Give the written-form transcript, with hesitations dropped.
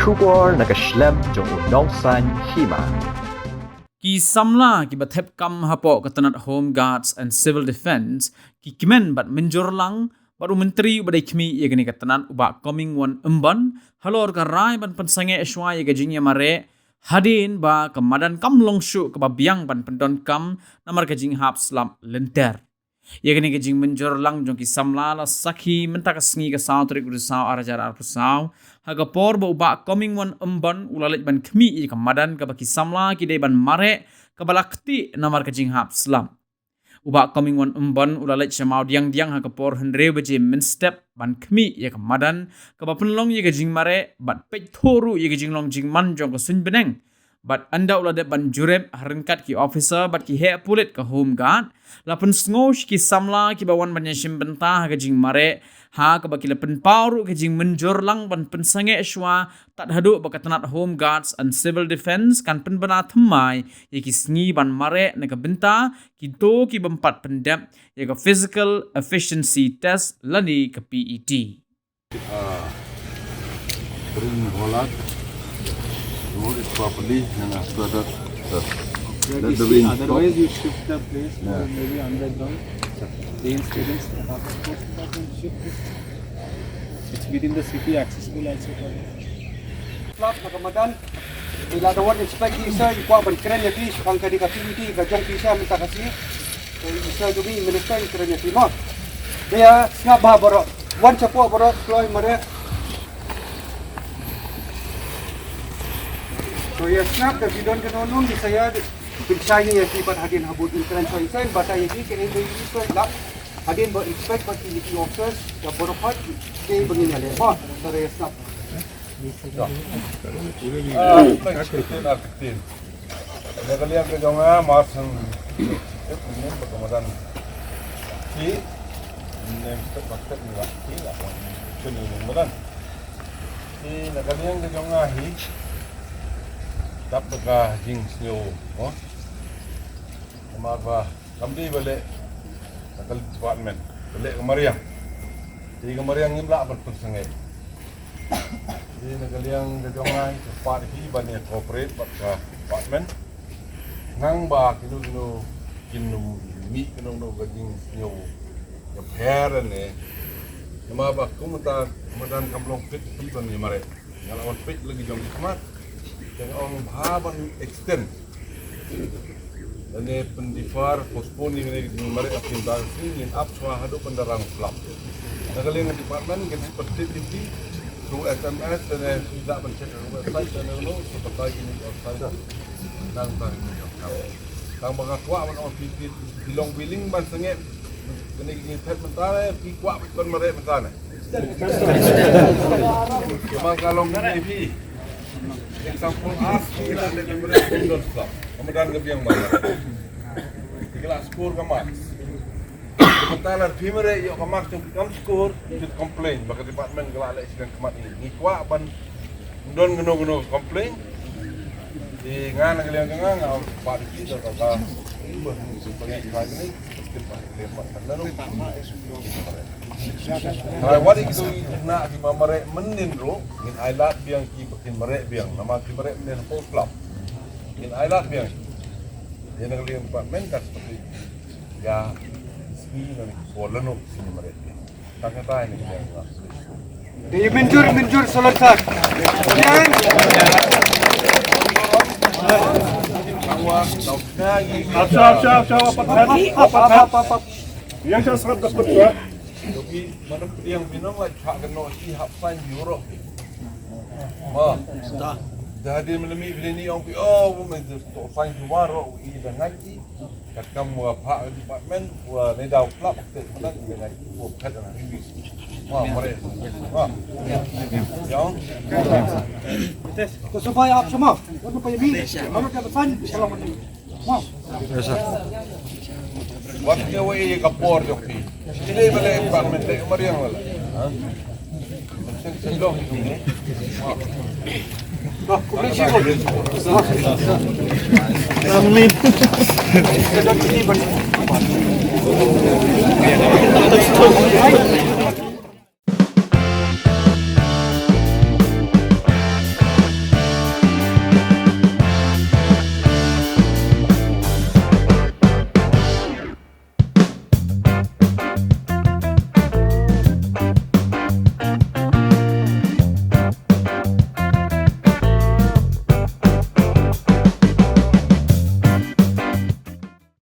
Shubor nakaslem jong unongsan hima. Ki samla ki bathep kam hapo katanat Home Guards and Civil Defence ki kimen bat menjor lang baru menteri ubadai kmi ye gani katanat uba coming one emban halor ka rai ban pensange eswa ye gajinya mare hadin ba kemadan kam longshu ke babiang ban pendon kam namar gajing hap slam lenter ye gani gajing menjor lang jong ki samla la sakhi mentak sngi ka saw trik usaw arajar arpusaw haga por ba uba coming one emban ulalit ban kmi ye kemadan ka baki samla ki dei ban mare ka balakti namar gajing hap slam uba coming one emban ulalit chamau diang haga por hendre baje min step ban kmi ye kemadan ka bapenlong ye gajing mare bat pej thoru ye gajing long jing man jong ka sun beneng but anda ulade ban jurem harengkat ki officer bat ki he pulit ka Home Guard lapun sngosh ki samla ki bawan banyashim bentah ka jing mare ha ka baki lapun pauru ka jing menjor lang ban pensange eswa tak hadu bakatanat Home Guards and Civil Defence kan penbana themai ye ki sngi ban mare na ka benta ki to ki bempat pendep ye ka physical efficiency test lani ka PET bring Holland hold it properly and after that let the wind stop. Otherwise you shift the place or maybe underground. Rain students have to shift it. It's within the city accessible also for Flap Kamadan. Bila ada one inspect isa ikwa berkeren ya di pangka di activity gajong pisa minta kasih. So isa juga minister keren ya timah. Dia ngap bah borok. One capo borok deploy mare. So ya snap the bidon kenonun di saya pinsanya ya tibat hadin habut intern so isa bata ya ki kene di so lak hadin ber inspect but di officers ya borok hat ke bengin ale. Ha, so ya snap. Kalian ke jonga marsan ini berkemudian si ini paket ni lah si lah kini kemudian si kalian ke jonga hi dapat kah jing sio oh kemar bah kami balik nakal department balik kemariang jadi kemariang ni belak berpersengit di nagaliang gajongai cepat hi bani corporate bakka department nang ba kinu mi kinu no gading nyo ya pera ne nama ba kumata kemudian kamlong pit hi bani mare ngalawan pit lagi jong kemat yang orang bahaban extend dan pendifar postpone ini mare apin tar ingin up swa hadu pendarang flap nagaliang department kan seperti TV through SMS dan tidak mencek website dan lalu seperti ini website nang tang tang bangga kuat man office di long billing ban sengit kena ingin set mentara pi kuat ban mare mentara cuma kalau ini example kita ada memberi kondor stop kemudian kebiang mana kelas skor kemas sementara primary yo kamak kam skor itu complain bagi department kelak accident kemat ini ngikwa ban don geno complain di ngan ngang pak kita kata pengen kali ini lepas lalu what itu nak di mamare menindro in ailat biang ki pakin mare biang nama ki mare men post club in ailat biang yang ngalih department kat seperti ya ini soalnya sini mereka. Kata ini dia. Di menjur selesai. Kemudian Apa. Yang saya serap dapat dua. Jadi mana yang minum lagi hak kena si hak fine euro. Wah. Jadi melemi ini orang oh fine euro ini dah ngaji. Kat kamu apa department wa nedau club te mana dengan buat kata nak English. Wah mereka. Wah. Yang. tes ko supaya up semua. Ano pa yumi? Ano ka ban? Salamat. Wow. Wat ke way kapor joki. Ini balik department te mariang wala. Ha? Sendok ini. Wah. Bah, kumisi ko. Amin. Sedang ini